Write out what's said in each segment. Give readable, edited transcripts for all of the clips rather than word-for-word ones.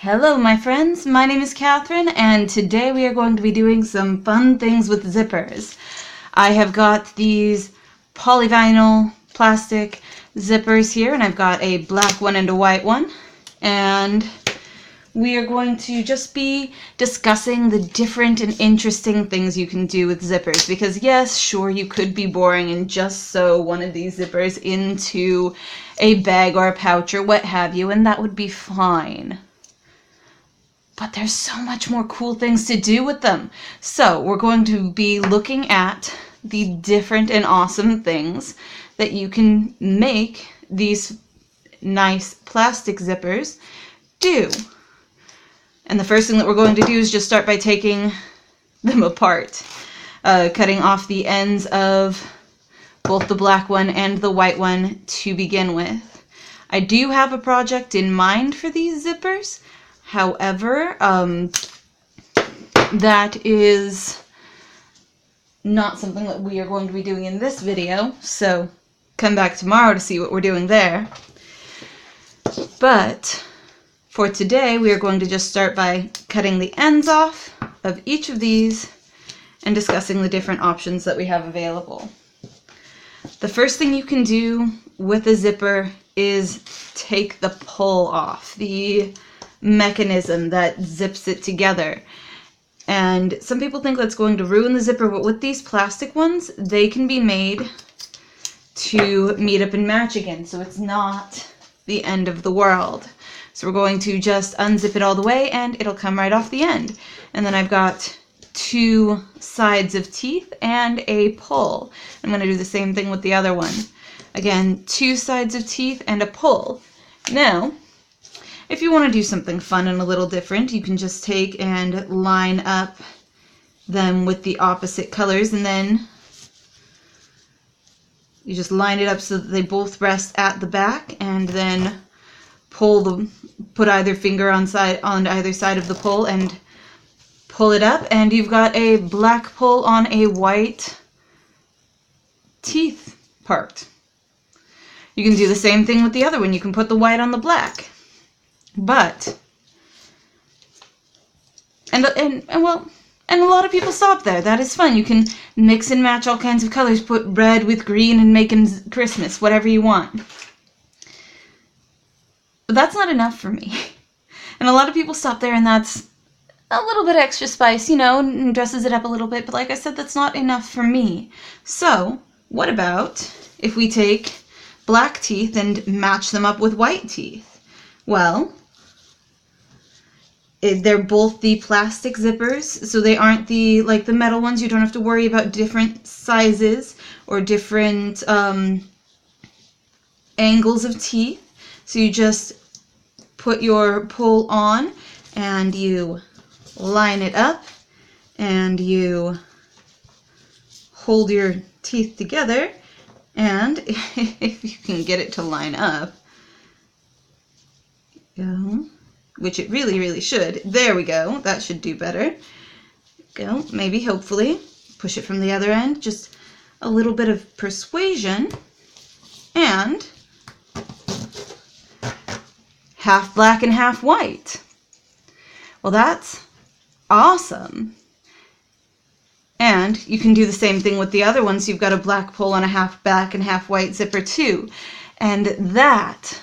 Hello my friends, my name is Catherine and today we are going to be doing some fun things with zippers. I have got these polyvinyl plastic zippers here and I've got a black one and a white one, and we are going to just be discussing the different and interesting things you can do with zippers, because yes, sure, you could be boring and just sew one of these zippers into a bag or a pouch or what have you, and that would be fine. But there's so much more cool things to do with them. So we're going to be looking at the different and awesome things that you can make these nice plastic zippers do. And the first thing that we're going to do is just start by taking them apart, cutting off the ends of both the black one and the white one to begin with. I do have a project in mind for these zippers. However, that is not something that we are going to be doing in this video, so come back tomorrow to see what we're doing there. But for today, we are going to just start by cutting the ends off of each of these and discussing the different options that we have available. The first thing you can do with a zipper is take the pull off, the mechanism that zips it together. And some people think that's going to ruin the zipper, but with these plastic ones, they can be made to meet up and match again, so it's not the end of the world. So we're going to just unzip it all the way and it'll come right off the end. And then I've got two sides of teeth and a pull. I'm going to do the same thing with the other one. Again, two sides of teeth and a pull. Now, if you want to do something fun and a little different, you can just take and line up them with the opposite colors, and then you just line it up so that they both rest at the back, and then put either finger on either side of the pull and pull it up, and you've got a black pull on a white teeth part. You can do the same thing with the other one. You can put the white on the black. But, and a lot of people stop there. That is fun. You can mix and match all kinds of colors, put red with green and make them Christmas, whatever you want. But that's not enough for me. And a lot of people stop there, and that's a little bit extra spice, you know, and dresses it up a little bit. But like I said, that's not enough for me. So, what about if we take black teeth and match them up with white teeth? Well, they're both the plastic zippers, so they aren't the metal ones. You don't have to worry about different sizes or different angles of teeth. So you just put your pull on and you line it up and you hold your teeth together, and if you can get it to line up, go, which it really should. There we go. That should do better. Go. Maybe, hopefully. Push it from the other end. Just a little bit of persuasion. And half black and half white. Well, that's awesome. And you can do the same thing with the other ones. You've got a black pull on a half black and half white zipper too. And that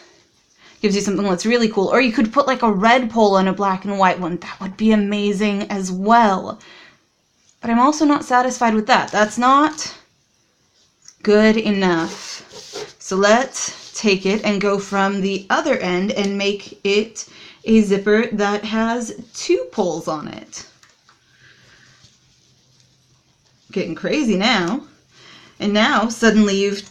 gives you something that's really cool. Or you could put like a red pull on a black and white one. That would be amazing as well. But I'm also not satisfied with that. That's not good enough. So let's take it and go from the other end and make it a zipper that has two pulls on it. Getting crazy now. And now suddenly you've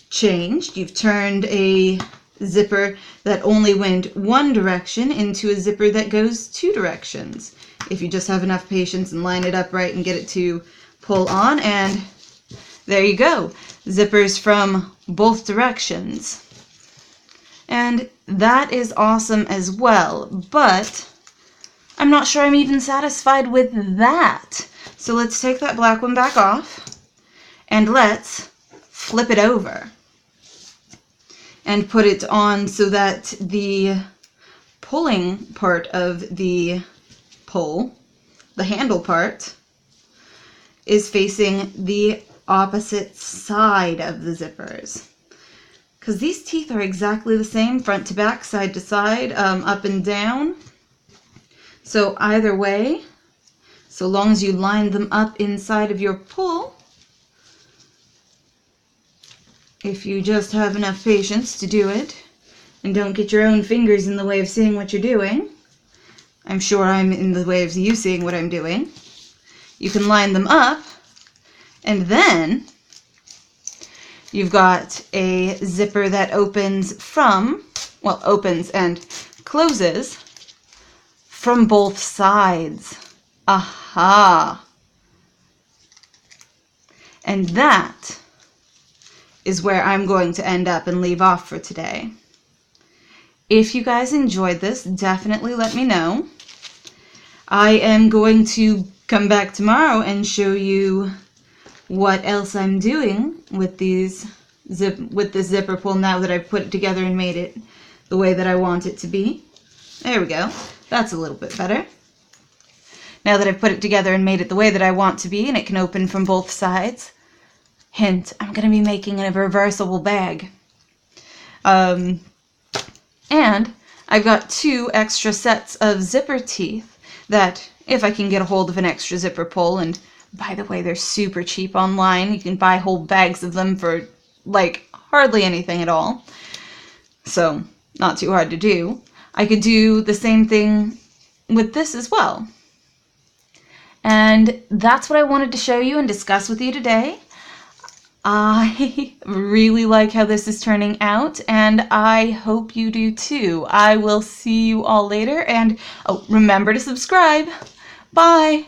changed. You've turned a zipper that only went one direction into a zipper that goes two directions, if you just have enough patience and line it up right and get it to pull on. And there you go, zippers from both directions. And that is awesome as well, but I'm not sure I'm even satisfied with that. So let's take that black one back off and let's flip it over and put it on so that the pulling part of the pole, the handle part, is facing the opposite side of the zippers. Because these teeth are exactly the same, front to back, side to side, up and down. So either way, so long as you line them up inside of your pull, if you just have enough patience to do it, and don't get your own fingers in the way of seeing what you're doing, I'm sure I'm in the way of you seeing what I'm doing, you can line them up, and then you've got a zipper that opens and closes from both sides. Aha! And that is where I'm going to end up and leave off for today. If you guys enjoyed this, definitely let me know. I am going to come back tomorrow and show you what else I'm doing with this zipper pull now that I've put it together and made it the way that I want it to be. There we go. That's a little bit better. Now that I've put it together and made it the way that I want to be, and it can open from both sides. Hint, I'm going to be making a reversible bag. And I've got 2 extra sets of zipper teeth that, if I can get a hold of an extra zipper pull, and by the way, they're super cheap online. You can buy whole bags of them for, like, hardly anything at all. So, not too hard to do. I could do the same thing with this as well. And that's what I wanted to show you and discuss with you today. I really like how this is turning out, and I hope you do too. I will see you all later, and remember to subscribe. Bye!